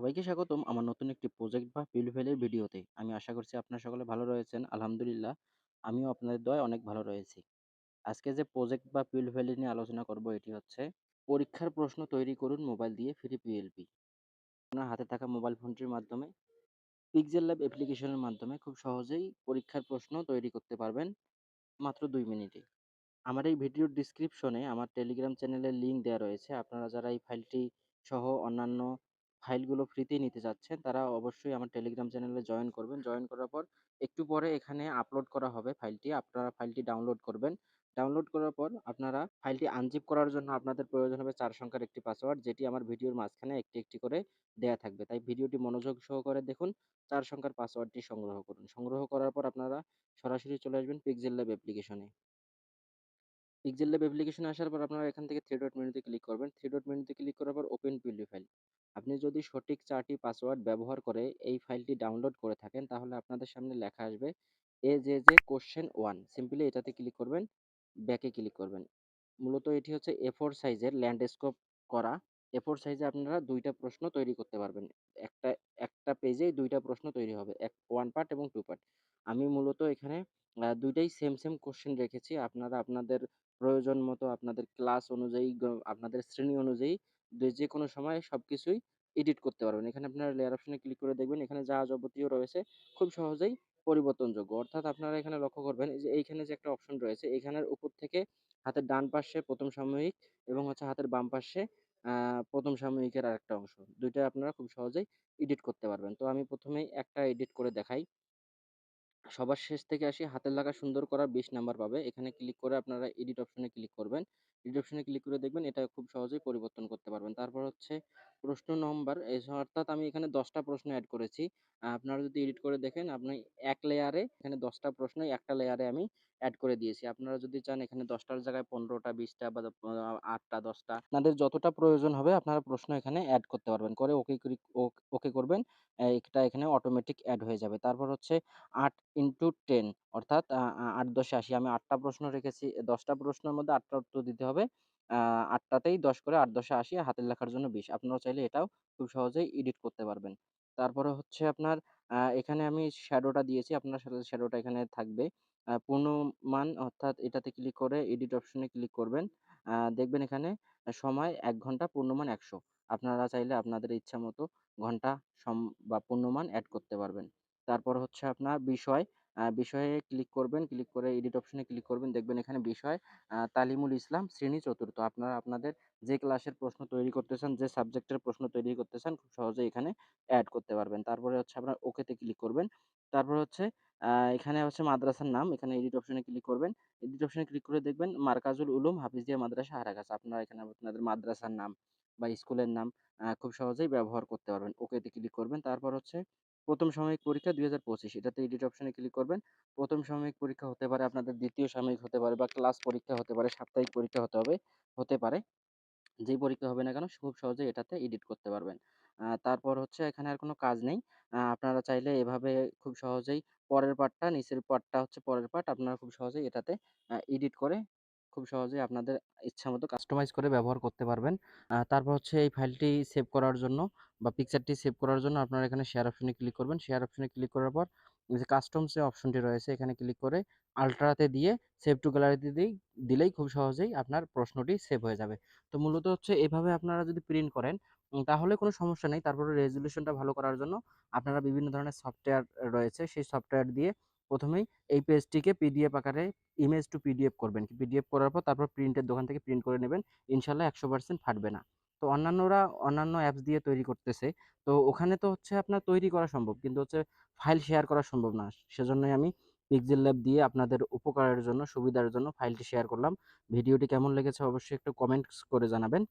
সবাইকে স্বাগতম আমার নতুন একটি প্রজেক্ট বা ফিল্ড ফেলের ভিডিওতে। আমি আশা করছি আপনারা সকলে ভালো রয়েছেন। আলহামদুলিল্লাহ, আমিও আপনাদের দয়ায় অনেক ভালো রয়েছি। আজকে যে প্রজেক্ট বা ফিল্ড ফেল নিয়ে আলোচনা করব এটি হচ্ছে পরীক্ষার প্রশ্ন তৈরি করুন মোবাইল দিয়ে ফ্রি পিএলপি। আপনার হাতে থাকা মোবাইল ফোনটির মাধ্যমে পিক্সেল ল্যাব অ্যাপ্লিকেশনের মাধ্যমে খুব সহজেই পরীক্ষার প্রশ্ন তৈরি করতে পারবেন মাত্র ২ মিনিটে। আমার এই ভিডিওর ডেসক্রিপশনে আমার টেলিগ্রাম চ্যানেলের লিঙ্ক দেওয়া রয়েছে। আপনারা যারা এই ফাইলটি সহ অন্যান্য ফাইলগুলো ফ্রিতেই নিতে চাচ্ছেন, তারা অবশ্যই আমার টেলিগ্রাম চ্যানেলে জয়েন করবেন। জয়েন করার পর একটু পরে এখানে আপলোড করা হবে ফাইলটি। আপনারা ফাইলটি ডাউনলোড করবেন। ডাউনলোড করার পর আপনারা ফাইলটি আনজিপ করার জন্য আপনাদের প্রয়োজন হবে ৪ সংখ্যার একটি পাসওয়ার্ড, যেটি আমার ভিডিওর মাঝখানে একটি, একটি করে দেয়া থাকবে। তাই ভিডিওটি মনোযোগ সহকারে দেখুন। ৪ সংখ্যার পাসওয়ার্ডটি সংগ্রহ করুন। সংগ্রহ করার পর আপনারা সরাসরি চলে আসবেন পিক্সেল ল্যাব অ্যাপ্লিকেশনে। পিক্সেল ল্যাব অ্যাপ্লিকেশনে আসার পর আপনারা এখান থেকে থ্রি ডট মেনুতে ক্লিক করবেন। থ্রি ডট মেনুতে ক্লিক করার পর ওপেন পিএলপি ফাইল। আপনি যদি সঠিক ৪ টি পাসওয়ার্ড ব্যবহার করে এই ফাইলটি ডাউনলোড করে থাকেন, তাহলে আপনাদের সামনে লেখা আসবে এজেজে কোয়েশ্চেন 1। সিম্পলি এটাতে ক্লিক করবেন, ব্যাকে ক্লিক করবেন। মূলত এটি হচ্ছে A4 সাইজের ল্যান্ডস্কেপ করা। A4 সাইজে আপনারা ২ টা প্রশ্ন তৈরি করতে পারবেন। একটা একটা পেজেই ২ টা প্রশ্ন তৈরি হবে। 1 পার্ট এবং 2 পার্ট। আমি মূলত এখানে ২ টাই সেম কোয়েশ্চেন রেখেছি। আপনারা আপনাদের প্রয়োজন মতো আপনাদের ক্লাস অনুযায়ী আপনাদের শ্রেণী অনুযায়ী যেকোনো সময় সবকিছুই এডিট করতে পারবেন। এখানে আপনারা লেয়ার অপশনে ক্লিক করে দেখবেন এখানে যা যাবতীয় রয়েছে খুব সহজেই পরিবর্তনযোগ্য। অর্থাৎ আপনারা এখানে লক্ষ্য করবেন এই যে এইখানে যে একটা অপশন রয়েছে এইখানের উপর থেকে হাতের ডান পাশে ১ম সাময়িক এবং হচ্ছে হাতের বাম পাশে ১ম সাময়িকের আরেকটা অংশ। ২ টাই আপনারা খুব সহজেই এডিট করতে পারবেন। তো আমি ১ম এই একটা এডিট করে দেখাই। সবার শেষ থেকে আসি, হাতের লেখা সুন্দর করা ২০ নাম্বার পাবে। এখানে ক্লিক করে আপনারা এডিট অপশনে ক্লিক করবেন। এডিট অপশনে ক্লিক করে দেখবেন এটা খুব সহজেই পরিবর্তন করতে পারবেন। তারপর হচ্ছে প্রশ্ন নম্বর অর্থাৎ আমি এখানে ১০ টা প্রশ্ন এড করেছি। আপনারা যদি এডিট করে দেখেন আপনি এক লেয়ারে এখানে ১০ টা প্রশ্নই একটা লেয়ারে আমি এড করে দিয়েছি। আপনারা যদি চান এখানে ১০ টার জায়গায় ১৫ টা, ২০ টা বা ৮ টা, ১০ টা আপনাদের যতটা প্রয়োজন হবে আপনারা প্রশ্ন এখানে এড করতে পারবেন। করে ওকে করবেন। এটা এখানে অটোমেটিক এড হয়ে যাবে। তারপর হচ্ছে ৮ ইনটু 10 অর্থাৎ ৮ ১০ ৮০। আমি ৮ টা প্রশ্ন রেখেছি। ১০ টা প্রশ্নের মধ্যে ৮ টা উত্তর দিতে হবে। ৮ টাতেই ১০ করে ৮ ১০ ৮০ হাতের লেখার জন্য ২০। আপনারা চাইলে এটাও খুব সহজেই এডিট করতে পারবেন। তারপরে হচ্ছে আপনার এখানে আমি শ্যাডোটা দিয়েছি। আপনার সাথে শ্যাডোটা এখানে থাকবে। পূর্ণমান অর্থাৎ এটাতে ক্লিক করে এডিট অপশনে ক্লিক করবেন। দেখবেন এখানে সময় ১ ঘন্টা, পূর্ণমান ১০০। আপনারা চাইলে আপনাদের ইচ্ছামতো ঘন্টা বা পূর্ণমান এড করতে পারবেন। তারপর হচ্ছে আপনার বিষয়, বিষয়ে ক্লিক করবেন। ক্লিক করে এডিট অপশনে ক্লিক করবেন। দেখবেন এখানে বিষয় তালিমুল ইসলাম, শ্রেণী ৪র্থ। আপনারা আপনাদের যে ক্লাসের প্রশ্ন তৈরি করতে চান, যে সাবজেক্টের প্রশ্ন তৈরি করতে চান খুব সহজেই এখানে এড করতে পারবেন। তারপরে হচ্ছে আপনার ওকেতে ক্লিক করবেন। তারপর হচ্ছে এখানে হচ্ছে মাদ্রাসার নাম, এখানে এডিট অপশনে ক্লিক করবেন। এডিট অপশনে ক্লিক করে দেখবেন মারকাজুল উলুম হাফিজিয়া মাদ্রাসা হারাগাছা। আপনারা এখানে আপনাদের মাদ্রাসার নাম বা স্কুলের নাম খুব সহজেই ব্যবহার করতে পারবেন। ওকেতে ক্লিক করবেন। তারপর হচ্ছে ১ম সাময়িক পরীক্ষা ২০২৫ এটাতে এডিট অপশনে ক্লিক করবেন। ১ম সাময়িক পরীক্ষা হতে পারে আপনাদের ২য় সাময়িক হতে পারে বা ক্লাস পরীক্ষা হতে পারে, সাপ্তাহিক পরীক্ষা হতে পারে। যেই পরীক্ষা হবে না কেন খুব সহজেই এটাতে এডিট করতে পারবেন। তারপর হচ্ছে এখানে আর কোনো কাজ নেই। আপনারা চাইলে এভাবে খুব সহজেই পরের পার্টটা, নিচের পার্টটা হচ্ছে পরের পার্ট। আপনারা খুব সহজেই এটাতে এডিট করে খুব সহজেই আপনাদের ইচ্ছামতো কাস্টমাইজ করে ব্যবহার করতে পারবেন। তারপর হচ্ছে এই ফাইলটি সেভ করার জন্য বা পিকচারটি সেভ করার জন্য আপনারা এখানে শেয়ার অপশনে ক্লিক করবেন। শেয়ার অপশনে ক্লিক করার পর এই যে কাস্টমস যে অপশনটি রয়েছে এখানে ক্লিক করে আল্ট্রাতে দিয়ে সেভ টু গ্যালারিতে দিলেই খুব সহজেই আপনার প্রশ্নটি সেভ হয়ে যাবে। তো মূলত হচ্ছে এভাবে আপনারা যদি প্রিন্ট করেন তাহলে কোনো সমস্যা নেই। তারপরে রেজোলিউশনটা ভালো করার জন্য আপনারা বিভিন্ন ধরনের সফটওয়্যার রয়েছে। সেই সফটওয়্যার দিয়ে ১ম এই এই পেজটিকে পিডিএফ আকারে ইমেজ টু পিডিএফ করবেন। পিডিএফ করার পর তারপর প্রিন্টের দোকান থেকে প্রিন্ট করে নেবেন। ইনশাআল্লাহ ১০০% ফাটবে না। তো অন্যান্য অ্যাপস দিয়ে তৈরি করতেছে। তো ওখানে তো হচ্ছে আপনার তৈরি করা সম্ভব। কিন্তু হচ্ছে ফাইল শেয়ার করা সম্ভব না। সেজন্যই আমি পিক্সেল ল্যাব দিয়ে আপনাদের উপকারের জন্য, সুবিধার জন্য ফাইলটি শেয়ার করলাম। ভিডিওটি কেমন লেগেছে অবশ্যই একটু কমেন্টস করে জানাবেন।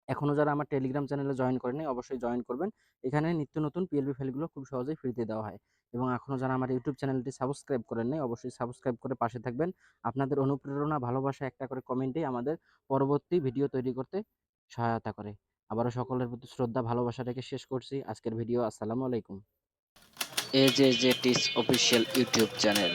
এখনো যারা আমার টেলিগ্রাম চ্যানেলে জয়েন করেনি অবশ্যই জয়েন করবেন। এখানে নিত্য নতুন পিএলবি ফাইলগুলো খুব সহজেই ফ্রিতে দেওয়া হয়। এবং এখনো যারা আমার ইউটিউব চ্যানেলটি সাবস্ক্রাইব করেন নাই অবশ্যই সাবস্ক্রাইব করে পাশে থাকবেন। আপনাদের অনুপ্রেরণা, ভালোবাসা একটা করে কমেন্টেই আমাদের পরবর্তী ভিডিও তৈরি করতে সহায়তা করে। আবারও সকলের প্রতি শ্রদ্ধা, ভালোবাসা রেখে শেষ করছি আজকের ভিডিও। আসসালামু আলাইকুম। এজেজে টিচ অফিসিয়াল ইউটিউব চ্যানেল।